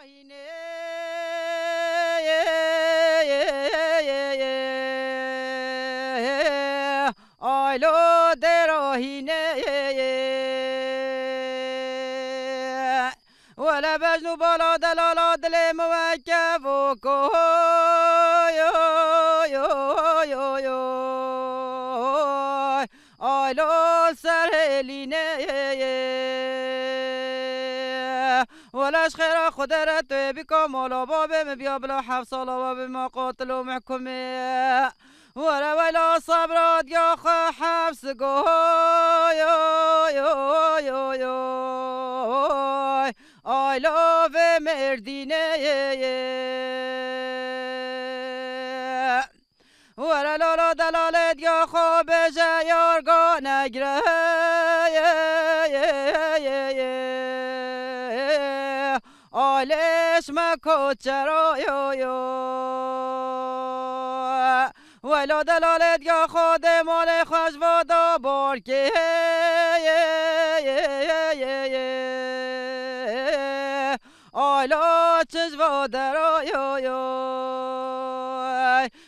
راهینه آیلو دراهینه ولا بجنو بالا دلالا دل موکب و آیلو سرهلینه ولاش خير خدرت بكم ولا باب بيا بلا حف صلا باب ما قاتلوا محكمه ولا ولا صبرات يا خو حفص جو I love مردینه ولا لالا دلالت یا خواب جیارگا نگره آلش مکو چرا ولا دلالت یا خود مال خوش وادا بار که آلا چش وادر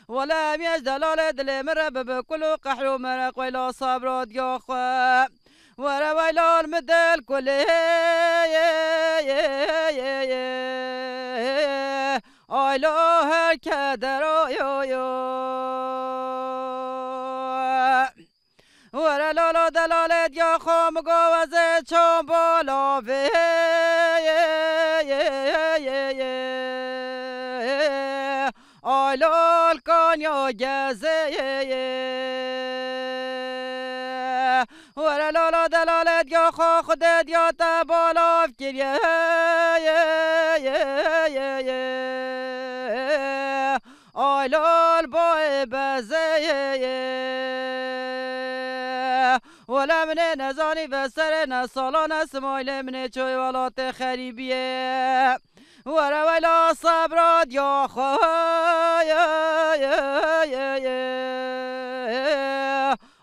ولا میش دلال دل مرب بکلو قحلو مرق ولا صبرات یا خواه ورا ولا المدل كله آلا هر کدر ورا لالا دلالت یا خام گوزه چون بالا به آلال کن یا گزه ورا لالا دلالت یا خوا خودت یا تبالاف کریه آلال با بزه ولا من نزانی و سر نسالان اسمایل من چوی ولات خریبیه ورا ولا صبرات یا خواه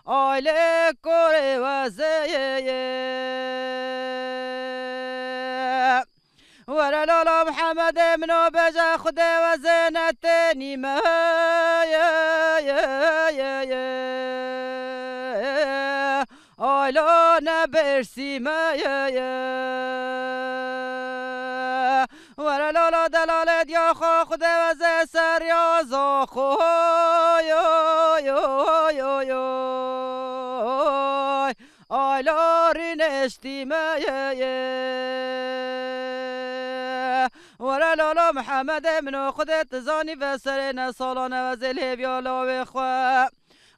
آیله کره وزه ورا لالا محمد منو بجا خود وزنت نیمه آیلا نبرسیمه ورا لالا دلالت یا خوا خود وزه سر یا زاخو آیلا رینشتیمه ورا لالا محمد منو خودت زانی و سر نسالان وزله بیالا بخوا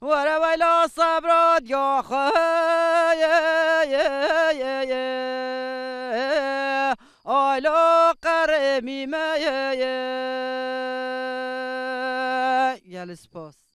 ورا ویلا صبرات یا خواه آیلا قرمیمه یل سپاس